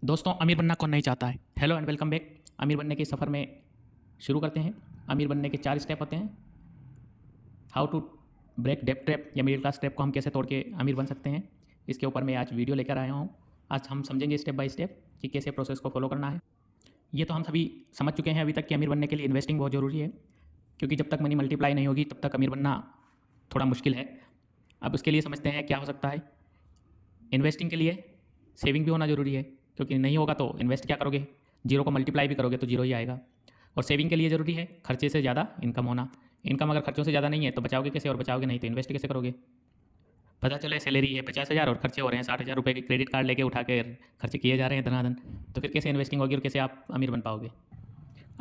दोस्तों, अमीर बनना कौन नहीं चाहता है। Hello and welcome back. अमीर बनने के सफ़र में शुरू करते हैं। अमीर बनने के 4 स्टेप होते हैं। हाउ टू ब्रेक डेब्ट ट्रैप या मिडिल क्लास ट्रैप को हम कैसे तोड़ के अमीर बन सकते हैं, इसके ऊपर मैं आज वीडियो लेकर आया हूँ। आज हम समझेंगे स्टेप बाय स्टेप कि कैसे प्रोसेस को फॉलो करना है। ये तो हम सभी समझ चुके हैं अभी तक कि अमीर बनने के लिए इन्वेस्टिंग बहुत ज़रूरी है, क्योंकि जब तक मनी मल्टीप्लाई नहीं होगी तब तक अमीर बनना थोड़ा मुश्किल है। अब उसके लिए समझते हैं क्या हो सकता है। इन्वेस्टिंग के लिए सेविंग भी होना ज़रूरी है, क्योंकि नहीं होगा तो इन्वेस्ट क्या करोगे। जीरो को मल्टीप्लाई भी करोगे तो जीरो ही आएगा। और सेविंग के लिए ज़रूरी है खर्चे से ज़्यादा इनकम होना। इनकम अगर खर्चों से ज़्यादा नहीं है तो बचाओगे कैसे, और बचाओगे नहीं तो इन्वेस्ट कैसे करोगे। पता चले सैलरी है 50,000 और खर्चे हो रहे हैं 60,000 रुपये के, क्रेडिट कार्ड लेके उठा के खर्चे किए जा रहे हैं धनाधन, तो फिर कैसे इन्वेस्टिंग होगी और कैसे आप अमीर बन पाओगे।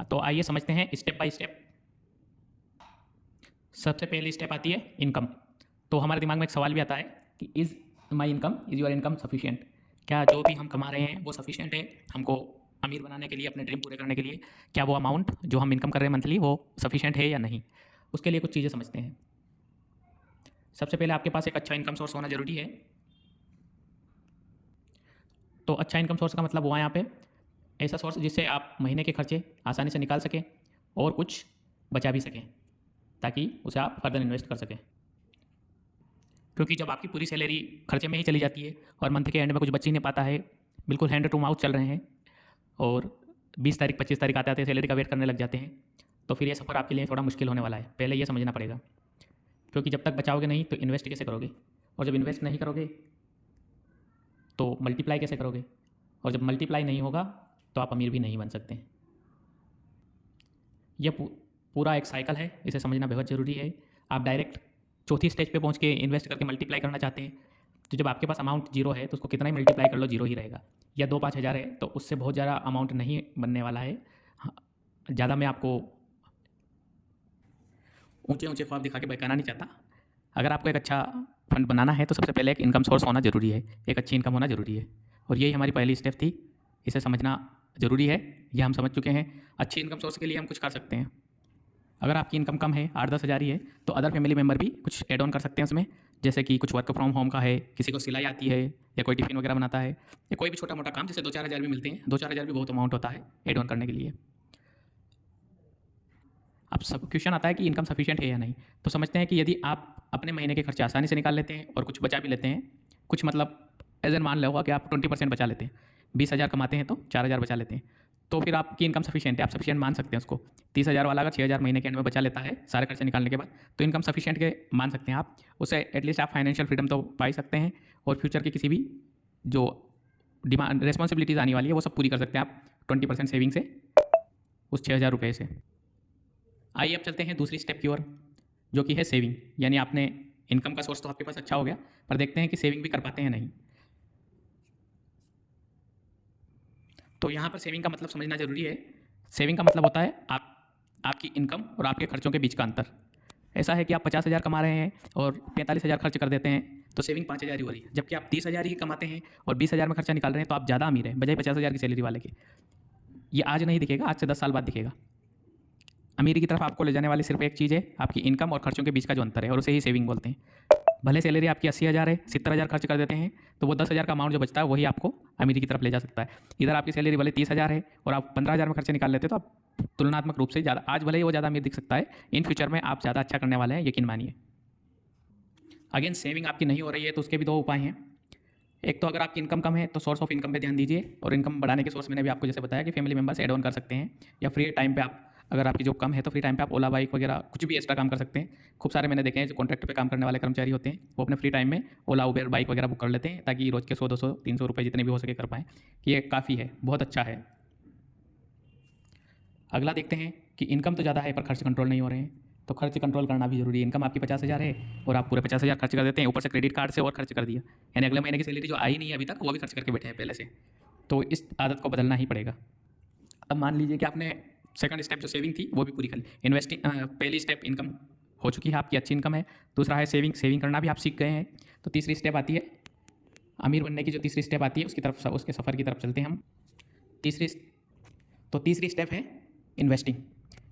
तो आइए समझते हैं स्टेप बाय स्टेप। सबसे पहली स्टेप आती है इनकम। तो हमारे दिमाग में एक सवाल भी आता है कि is my income, is your income sufficient. क्या जो भी हम कमा रहे हैं वो सफिशिएंट है हमको अमीर बनाने के लिए, अपने ड्रीम पूरे करने के लिए। क्या वो अमाउंट जो हम इनकम कर रहे हैं मंथली वो सफिशिएंट है या नहीं। उसके लिए कुछ चीज़ें समझते हैं। सबसे पहले आपके पास एक अच्छा इनकम सोर्स होना ज़रूरी है। तो अच्छा इनकम सोर्स का मतलब हुआ यहाँ पे ऐसा सोर्स जिससे आप महीने के खर्चे आसानी से निकाल सकें और कुछ बचा भी सकें, ताकि उसे आप फर्दर इन्वेस्ट कर सकें। क्योंकि जब आपकी पूरी सैलरी खर्चे में ही चली जाती है और मंथ के एंड में कुछ बच ही नहीं पाता है, बिल्कुल हैंड टू माउथ चल रहे हैं और 20 तारीख 25 तारीख आते आते सैलरी का वेट करने लग जाते हैं, तो फिर ये सफ़र आपके लिए थोड़ा मुश्किल होने वाला है। पहले ये समझना पड़ेगा, क्योंकि जब तक बचाओगे नहीं तो इन्वेस्ट कैसे करोगे, और जब इन्वेस्ट नहीं करोगे तो मल्टीप्लाई कैसे करोगे, और जब मल्टीप्लाई नहीं होगा तो आप अमीर भी नहीं बन सकते। यह पूरा एक साइकिल है, इसे समझना बहुत ज़रूरी है। आप डायरेक्ट चौथी स्टेज पे पहुंच के इन्वेस्ट करके मल्टीप्लाई करना चाहते हैं, तो जब आपके पास अमाउंट जीरो है तो उसको कितना ही मल्टीप्लाई कर लो जीरो ही रहेगा। या 2-5 हज़ार है तो उससे बहुत ज़्यादा अमाउंट नहीं बनने वाला है। हाँ, ज़्यादा मैं आपको ऊंचे ऊंचे ख्वाब दिखा के बहकाना नहीं चाहता। अगर आपको एक अच्छा फंड बनाना है तो सबसे पहले एक इनकम सोर्स होना ज़रूरी है, एक अच्छी इनकम होना ज़रूरी है। और यही हमारी पहली स्टेप थी, इसे समझना ज़रूरी है। यह हम समझ चुके हैं। अच्छी इनकम सोर्स के लिए हम कुछ कर सकते हैं। अगर आपकी इनकम कम है 8-10 हज़ार ही है तो अदर फैमिली मेम्बर भी कुछ ऐड ऑन कर सकते हैं उसमें। जैसे कि कुछ वर्क फ्रॉम होम का है, किसी को सिलाई आती है, या कोई टिफ़िन वगैरह बनाता है, या कोई भी छोटा मोटा काम जिससे 2-4 हज़ार भी मिलते हैं। 2-4 हज़ार भी बहुत अमाउंट होता है ऐड ऑन करने के लिए। अब सब क्वेश्चन आता है कि इनकम सफिशिएंट है या नहीं। तो समझते हैं कि यदि आप अपने महीने के खर्चे आसानी से निकाल लेते हैं और कुछ बचा भी लेते हैं, कुछ मतलब एज एन मान लो कि आप 20% बचा लेते हैं, 20,000 कमाते हैं तो 4,000 बचा लेते हैं, तो फिर आपकी इनकम सफिशिएंट है, आप सफिशिएंट मान सकते हैं उसको। 30,000 वाला अगर 6,000 महीने के एंड में बचा लेता है सारे खर्चे निकालने के बाद, तो इनकम सफिशिएंट के मान सकते हैं आप। उससे एटलीस्ट आप फाइनेंशियल फ्रीडम तो पा ही सकते हैं, और फ्यूचर की किसी भी जो डिमांड रिस्पॉन्सिबिलिटीज़ आने वाली है वो सब पूरी कर सकते हैं आप 20% सेविंग से, उस 6,000 रुपये से। आइए अब चलते हैं दूसरी स्टेप की ओर, जो कि है सेविंग। यानी आपने इनकम का सोर्स तो आपके पास अच्छा हो गया, पर देखते हैं कि सेविंग भी कर पाते हैं नहीं। तो यहाँ पर सेविंग का मतलब समझना ज़रूरी है। सेविंग का मतलब होता है आपकी इनकम और आपके खर्चों के बीच का अंतर। ऐसा है कि आप 50,000 कमा रहे हैं और 45,000 खर्च कर देते हैं, तो सेविंग 5,000 ही हो रही है। जबकि आप 30,000 ही कमाते हैं और 20,000 में खर्चा निकाल रहे हैं, तो आप ज़्यादा अमीर हैं बजाय 50,000 की सैलरी वाले के। ये आज नहीं दिखेगा, आज से 10 साल बाद दिखेगा। अमीरी की तरफ आपको ले जाने वाली सिर्फ एक चीज़ है, आपकी इनकम और खर्चों के बीच का जो अंतर है, और उसे ही सेविंग बोलते हैं। भले सैलरी आपकी 80,000 है, 70,000 खर्च कर देते हैं, तो वो 10,000 का अमाउंट जो बचता है वही आपको अमीरी की तरफ ले जा सकता है। इधर आपकी सैलरी भले 30,000 है और आप 15,000 में खर्चे निकाल लेते हैं, तो आप तुलनात्मक रूप से ज़्यादा, आज भले ही वो ज़्यादा अमीर दिख सकता है, इन फ्यूचर में आप ज़्यादा अच्छा करने वाले हैं, यकीन मानिए। अगेन सेविंग आपकी नहीं हो रही है तो उसके भी 2 उपाय हैं। एक तो अगर आपकी इनकम कम है तो सोर्स ऑफ इनकम पे ध्यान दीजिए, और इनकम बढ़ाने के सोर्स मैंने भी आपको जैसे बताया कि फैमिली मेंबर्स ऐड ऑन कर सकते हैं, या फ्री टाइम पे आप, अगर आपकी जॉब कम है तो फ्री टाइम पे आप ओला बाइक वगैरह कुछ भी एक्स्ट्रा काम कर सकते हैं। खूब सारे मैंने देखे हैं जो कॉन्ट्रैक्ट पे काम करने वाले कर्मचारी होते हैं, वो अपने फ्री टाइम में ओला उबेर बाइक वगैरह बुक कर लेते हैं, ताकि रोज़ के 100-200-300 रुपये जितने भी हो सके कर पाएँ, कि ये काफ़ी है, बहुत अच्छा है। अगला देखते हैं कि इनकम तो ज़्यादा है पर खर्च कंट्रोल नहीं हो रहे हैं, तो खर्च कंट्रोल करना भी ज़रूरी है। इनकम आपकी 50,000 है और आप पूरे 50,000 खर्च कर देते हैं, ऊपर से क्रेडिट कार्ड से और खर्च कर दिया, यानी अगले महीने की सैलरी जो आई नहीं है अभी तक वो भी खर्च करके बैठे हैं पहले से। तो इस आदत को बदलना ही पड़ेगा। अब मान लीजिए कि आपने सेकंड स्टेप जो सेविंग थी वो भी पूरी कर ली, इन्वेस्टिंग पहली स्टेप इनकम हो चुकी है, आपकी अच्छी इनकम है। दूसरा है सेविंग, सेविंग करना भी आप सीख गए हैं। तो तीसरी स्टेप आती है अमीर बनने की, जो तीसरी स्टेप आती है उसकी तरफ, उसके सफ़र की तरफ चलते हैं हम। तीसरी तो तीसरी स्टेप है इन्वेस्टिंग।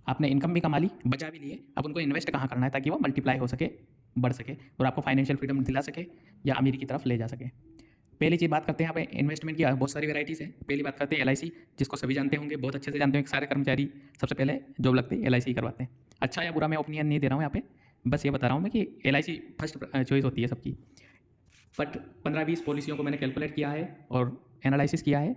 आपने इनकम भी कमा ली, बचा भी लिए, अब उनको इन्वेस्ट कहाँ करना है ताकि वो मल्टीप्लाई हो सके, बढ़ सके, और आपको फाइनेंशियल फ्रीडम दिला सके या अमीरी की तरफ ले जा सके। पहली चीज़ बात करते हैं यहाँ पे इन्वेस्टमेंट की बहुत सारी वैराइटीज़ है। पहली बात करते हैं एलआईसी, जिसको सभी जानते होंगे, बहुत अच्छे से जानते होंगे सारे कर्मचारी। सबसे पहले जॉब लगती है एलआईसी करवाते हैं। अच्छा या बुरा मैं ओपिनियन नहीं दे रहा हूँ यहाँ पे, बस ये बता रहा हूँ मैं कि एलआईसी फर्स्ट चॉइस होती है सबकी। बट 15-20 पॉलिसियों को मैंने कैलकुलेट किया है और एनालिसिस किया है।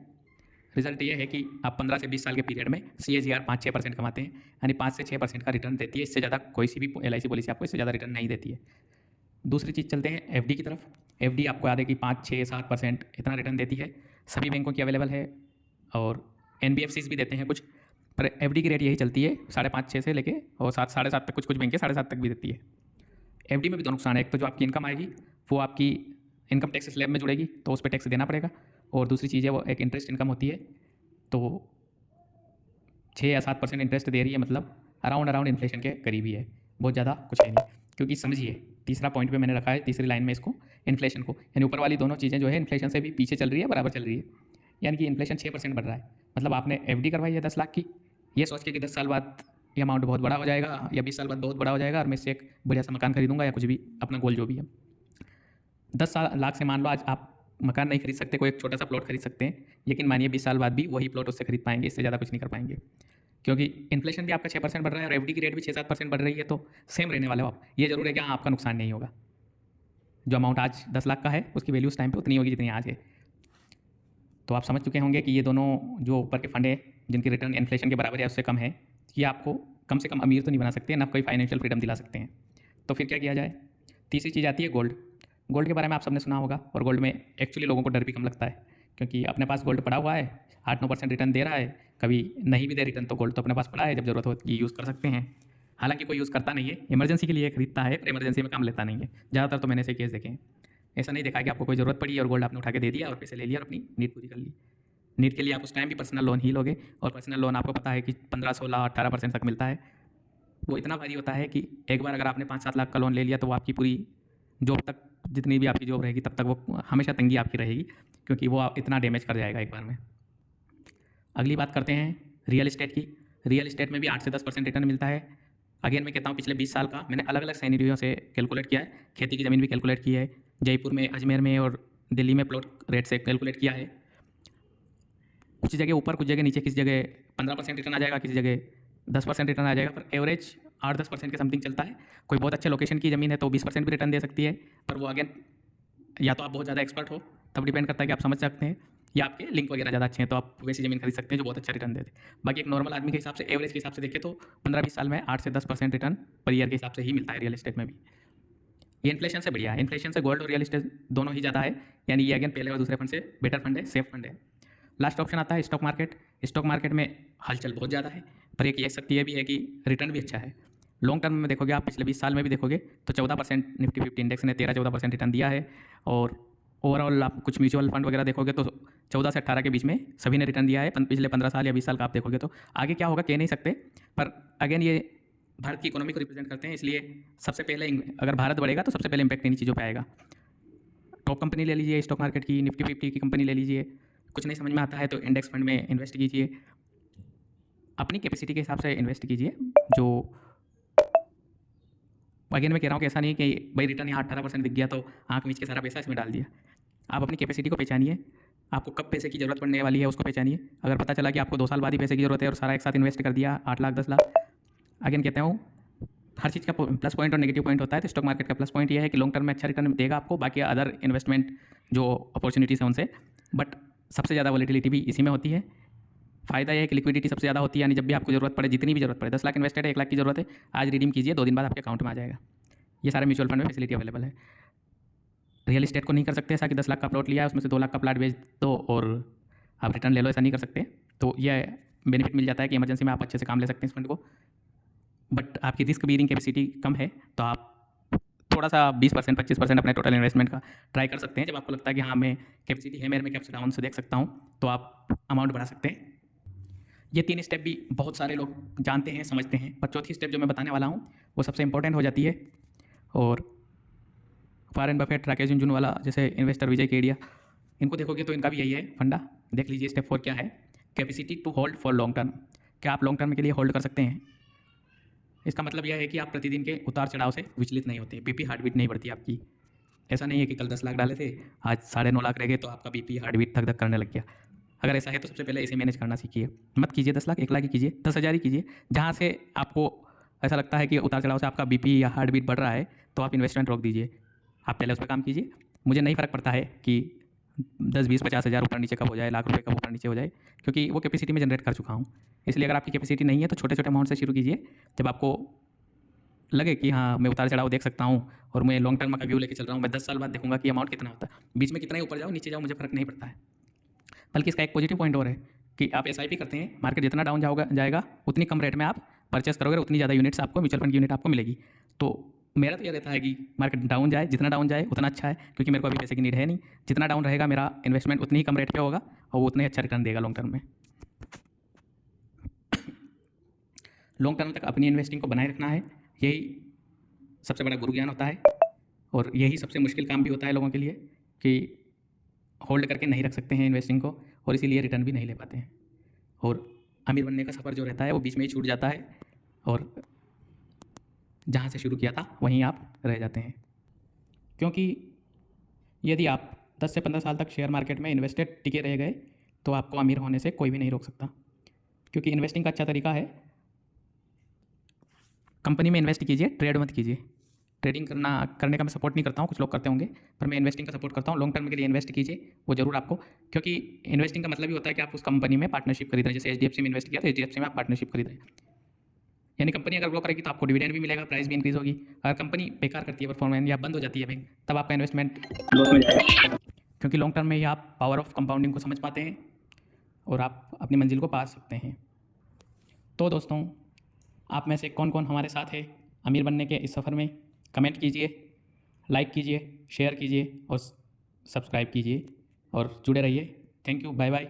रिजल्ट ये है कि आप 15 से 20 साल के पीरियड में CAGR 5-6% कमाते हैं, यानी 5 से 6% का रिटर्न देती है। इससे ज़्यादा कोई सी भी एलआईसी पॉलिसी आपको इससे ज़्यादा रिटर्न नहीं देती है। दूसरी चीज़ चलते हैं एफडी की तरफ। एफडी आपको याद है कि 5-6-7% इतना रिटर्न देती है। सभी बैंकों की अवेलेबल है और NBFCs भी देते हैं कुछ, पर एफडी की रेट यही चलती है 5.5-6 से लेके और 7, 7.5 तक। कुछ बैंकें 7.5 तक भी देती है। एफडी में भी दो नुकसान है, एक तो जो आपकी इनकम आएगी वो आपकी इनकम टैक्स स्लैब में जुड़ेगी तो उस पर टैक्स देना पड़ेगा, और दूसरी चीज़ है वो एक इंटरेस्ट इनकम होती है, तो 6 या 7% इंटरेस्ट दे रही है, मतलब अराउंड इन्फ्लेशन के करीब ही है, बहुत ज़्यादा कुछ है नहीं। क्योंकि समझिए तीसरा पॉइंट पे मैंने रखा है तीसरी लाइन में इसको, इन्फ्लेशन को, यानी ऊपर वाली दोनों चीज़ें जो है इन्फ्लेशन से भी पीछे चल रही है, बराबर चल रही है। यानी कि इन्फ्लेशन 6% बढ़ रहा है, मतलब आपने एफडी करवाई है 10 लाख की, ये सोच के कि 10 साल बाद ये अमाउंट बहुत बड़ा हो जाएगा या 20 साल बाद बहुत बड़ा हो जाएगा और मैं इससे एक बढ़िया सा मकान खरीदूंगा या कुछ भी अपना गोल जो भी है। 10 लाख से मान लो आज आप मकान नहीं खरीद सकते, कोई एक छोटा सा प्लॉट खरीद सकते हैं, लेकिन मानिए 20 साल बाद भी वही प्लॉट उससे खरीद पाएंगे, इससे ज़्यादा कुछ नहीं कर पाएंगे। क्योंकि इन्फ्लेशन भी आपका 6% बढ़ रहा है और एफडी की रेट भी 6-7% बढ़ रही है, तो सेम रहने वाले हो आप। ये जरूर है कि हाँ आपका नुकसान नहीं होगा। जो अमाउंट आज 10 लाख का है उसकी वैल्यू उस टाइम पे उतनी होगी जितनी आज है। तो आप समझ चुके होंगे कि ये दोनों जो ऊपर के फंड है जिनकी रिटर्न इन्फ्लेशन के बराबर या उससे कम है, ये आपको कम से कम अमीर तो नहीं बना सकते, ना कोई फाइनेंशियल फ्रीडम दिला सकते हैं। तो फिर क्या किया जाए? तीसरी चीज़ आती है गोल्ड। गोल्ड के बारे में आप सबने सुना होगा, और गोल्ड में एक्चुअली लोगों को डर भी कम लगता है, क्योंकि अपने पास गोल्ड पड़ा हुआ है, 8-9% रिटर्न दे रहा है, कभी नहीं भी दे रिटर्न तो गोल्ड तो अपने पास पड़ा है, जब जरूरत हो ये यूज़ कर सकते हैं। हालांकि कोई यूज़ करता नहीं है, इमरजेंसी के लिए खरीदता है, पर इमरजेंसी में काम लेता नहीं है ज़्यादातर। तो मैंने ऐसे केस देखे हैं। ऐसा नहीं देखा कि आपको कोई ज़रूरत पड़ी और गोल्ड आपने उठा के दे दिया और पैसे ले लिया और अपनी नीड पूरी कर ली। नीड के लिए आप उस टाइम भी पर्सनल लोन ही लोगे, और पर्सनल लोन आपको पता है कि 15-16-18% तक मिलता है। वो इतना भारी होता है कि एक बार अगर आपने 5-7 लाख का लोन ले लिया तो वो आपकी पूरी जॉब तक, जितनी भी आपकी जॉब रहेगी तब तक वो हमेशा तंगी आपकी रहेगी, क्योंकि वो इतना डैमेज कर जाएगा एक बार में। अगली बात करते हैं रियल इस्टेट की। रियल इस्टेट में भी 8 से 10% रिटर्न मिलता है। अगेन मैं कहता हूँ पिछले 20 साल का मैंने अलग अलग सैनिरियो से कैलकुलेट किया है। खेती की ज़मीन भी कैलकुलेट की है, जयपुर में, अजमेर में और दिल्ली में प्लॉट रेट से कैलकुलेट किया है। कुछ जगह ऊपर कुछ जगह नीचे, किसी जगह 15% रिटर्न आ जाएगा, किसी जगह 10% रिटर्न आ जाएगा, पर एवरेज 8-10% के समथिंग चलता है। कोई बहुत अच्छे लोकेशन की ज़मीन है तो 20% भी रिटर्न दे सकती है, पर वो अगेन या तो आप बहुत ज़्यादा एक्सपर्ट हो, तब डिपेंड करता है कि आप समझ सकते हैं, या आपके लिंक वगैरह ज़्यादा अच्छे हैं तो आप वैसी ज़मीन खरीद सकते हैं जो बहुत अच्छा रिटर्न देते हैं। बाकी एक नॉर्मल आदमी के हिसाब से, एवरेज के हिसाब से देखें तो 15-20 साल में 8 से 10% रिटर्न पर ईयर के हिसाब से ही मिलता है रियल एस्टेट में भी। ये इन्फ्लेशन से बढ़िया है, इन्फ्लेशन से गोल्ड और रियल एस्टेट दोनों ही ज़्यादा है, यानी ये अगेन पहले और दूसरे फंड से बेटर फंड है, सेफ फंड है। लास्ट ऑप्शन आता है स्टॉक मार्केट। स्टॉक मार्केट में हलचल बहुत ज़्यादा है, पर एक ये सकती है भी है कि रिटर्न भी अच्छा है। लॉन्ग टर्म में देखोगे आप, पिछले 20 साल में भी देखोगे तो 14% निफ्टी 50 इंडेक्स ने 13-14% रिटर्न दिया है, और ओवरऑल आप कुछ म्यूचुअल फंड वगैरह देखोगे तो 14 से 18 के बीच में सभी ने रिटर्न दिया है। पिछले 15 साल या 20 साल का आप देखोगे तो आगे क्या होगा कह नहीं सकते, पर अगेन ये भारत की इकोनॉमी को रिप्रेजेंट करते हैं, इसलिए सबसे पहले अगर भारत बढ़ेगा तो सबसे पहले इंपैक्ट इन्हीं चीज़ों पे आएगा। टॉप कंपनी ले लीजिए स्टॉक मार्केट की, निफ्टी 50 की कंपनी ले लीजिए। कुछ नहीं समझ में आता है तो इंडेक्स फंड में इन्वेस्ट कीजिए, अपनी कैपेसिटी के हिसाब से इन्वेस्ट कीजिए। जो अगेन मैं कह रहा हूँ कि ऐसा नहीं कि भाई रिटर्न यहाँ 18% दिख गया तो आँख मीच के सारा पैसा इसमें डाल दिया। आप अपनी कैपेसिटी को पहचानिए, आपको कब पैसे की ज़रूरत पड़ने वाली है उसको पहचानिए। अगर पता चला कि आपको 2 साल बाद ही पैसे की ज़रूरत है और सारा एक साथ इन्वेस्ट कर दिया 8 लाख 10 लाख, अगेन कहता हूँ हर चीज़ का प्लस पॉइंट और नेगेटिव पॉइंट होता है। तो स्टॉक मार्केट का प्लस पॉइंट ये है कि लॉन्ग टर्म में अच्छा रिटर्न देगा आपको, बाकी अदर इन्वेस्टमेंट जो अपॉर्चुनिटीज़ हैं उनसे, बट सबसे ज़्यादा वॉलेटिलिटी भी इसी में होती है। फ़ायदा यह है कि लिक्विडिटी सबसे ज़्यादा होती है, यानी जब भी आपको ज़रूरत पड़े, जितनी भी ज़रूरत पड़े, 10 लाख इन्वेस्टेड है, 1 लाख की ज़रूरत है, आज रिडीम कीजिए, 2 दिन बाद आपके अकाउंट में आ जाएगा। ये सारे म्यूचुअल फंड में फैसिलिटी अवेलेबल है। रियल एस्टेट को नहीं कर सकते ऐसा कि 10 लाख का प्लॉट लिया है उसमें से 2 लाख का प्लॉट बेच दो और आप रिटर्न ले लो, ऐसा नहीं कर सकते। तो यह बेनिफिट मिल जाता है कि इमरजेंसी में आप अच्छे से काम ले सकते हैं इस फंड को, बट आपकी रिस्क बीयरिंग कैपेसिटी कम है तो आप थोड़ा सा 20% 25% अपने टोटल इन्वेस्टमेंट का ट्राई कर सकते हैं। जब आपको लगता है कि हाँ मैं कैपेसिटी है मेरे में, कैप्स डाउन से देख सकता हूँ, तो आप अमाउंट बढ़ा सकते हैं। ये 3 स्टेप भी बहुत सारे लोग जानते हैं समझते हैं, पर चौथी स्टेप जो मैं बताने वाला हूँ वो सबसे इंपॉर्टेंट हो जाती है। और वॉरेन बफेट, राकेश झुनझुनवाला जैसे इन्वेस्टर विजय केडिया, इनको देखोगे तो इनका भी यही है फंडा। देख लीजिए स्टेप 4 क्या है, capacity to hold for long term. क्या आप लॉन्ग टर्म के लिए होल्ड कर सकते हैं? इसका मतलब यह है कि आप प्रतिदिन के उतार चढ़ाव से विचलित नहीं होते, बीपी हार्ट बीट नहीं बढ़ती आपकी। ऐसा नहीं है कि कल 10 लाख डाले थे, आज 9.5 लाख रह गए तो आपका बीपी हार्ट बीट धक धक करने लग गया। अगर ऐसा है तो सबसे पहले इसे मैनेज करना सीखिए। मत कीजिए 10 लाख, 1 लाख ही कीजिए, 10,000 ही कीजिए। जहाँ से आपको ऐसा लगता है कि उतार चढ़ाव से आपका बीपी या हार्ट बीट बढ़ रहा है तो आप इन्वेस्टमेंट रोक दीजिए। आप पहले उस पर काम कीजिए। मुझे नहीं फ़र्क पड़ता है कि 10, 20, 50 हज़ार ऊपर नीचे कब हो जाए, लाख रुपए कब ऊपर नीचे हो जाए, क्योंकि वो कैपेसिटी में जनरेट कर चुका हूँ। इसलिए अगर आपकी कैपेसिटी नहीं है तो छोटे छोटे अमाउंट से शुरू कीजिए। जब आपको लगे कि हाँ मैं उतार चढ़ाव देख सकता हूँ और मैं लॉन्ग टर्म का व्यू लेके चल रहा हूँ, मैं 10 साल बाद देखूंगा कि अमाउंट कितना होता है। बीच में कितना ही ऊपर जाओ नीचे जाओ मुझे फ़र्क नहीं पड़ता है। बल्कि इसका एक पॉजिटिव पॉइंट और है कि आप एसआईपी करते हैं, मार्केट जितना डाउन जाएगा उतनी कम रेट में आप परचेस करोगे, उतनी ज़्यादा यूनिट्स आपको म्यूचुअल फंड की यूनिट आपको मिलेगी। तो मेरा तो यह रहता है कि मार्केट डाउन जाए, जितना डाउन जाए उतना अच्छा है, क्योंकि मेरे को अभी पैसे की नीड है नहीं। जितना डाउन रहेगा मेरा इन्वेस्टमेंट उतनी ही कम रेट पे होगा और वो उतना ही अच्छा रिटर्न देगा लॉन्ग टर्म में। लॉन्ग टर्म तक अपनी इन्वेस्टिंग को बनाए रखना है, यही सबसे बड़ा गुरु ज्ञान होता है और यही सबसे मुश्किल काम भी होता है लोगों के लिए कि होल्ड करके नहीं रख सकते हैं इन्वेस्टिंग को और इसीलिए रिटर्न भी नहीं ले पाते हैं। और अमीर बनने का सफ़र जो रहता है वो बीच में ही छूट जाता है और जहाँ से शुरू किया था वहीं आप रह जाते हैं। क्योंकि यदि आप 10 से 15 साल तक शेयर मार्केट में इन्वेस्टेड टिके रह गए तो आपको अमीर होने से कोई भी नहीं रोक सकता। क्योंकि इन्वेस्टिंग का अच्छा तरीका है, कंपनी में इन्वेस्ट कीजिए, ट्रेड मत कीजिए। ट्रेडिंग करने का मैं सपोर्ट नहीं करता हूँ, कुछ लोग करते होंगे, पर मैं इन्वेस्टिंग का सपोर्ट करता हूँ। लॉन्ग टर्म के लिए इन्वेस्ट कीजिए, वो जरूर आपको, क्योंकि इन्वेस्टिंग का मतलब ही होता है कि आप उस कंपनी में पार्टनरशिप खरीद रहे हैं। जैसे HDFC में इन्वेस्ट किया तो HDFC में आप पार्टनरशिप खरीद रहे हैं, यानी कंपनी अगर ग्रो करेगी तो आपको डिविडेंड भी मिलेगा, प्राइस भी इंक्रीज होगी। अगर कंपनी बेकार करती है परफॉर्मेंस या बंद हो जाती है बैंक, तब आपका इन्वेस्टमेंट लॉस में जाएगा। क्योंकि लॉन्ग टर्म में ही आप पावर ऑफ कंपाउंडिंग को समझ पाते हैं और आप अपनी मंजिल को पा सकते हैं। तो दोस्तों, आप में से कौन कौन हमारे साथ है अमीर बनने के इस सफ़र में? कमेंट कीजिए, लाइक कीजिए, शेयर कीजिए और सब्सक्राइब कीजिए और जुड़े रहिए। Thank you, bye bye.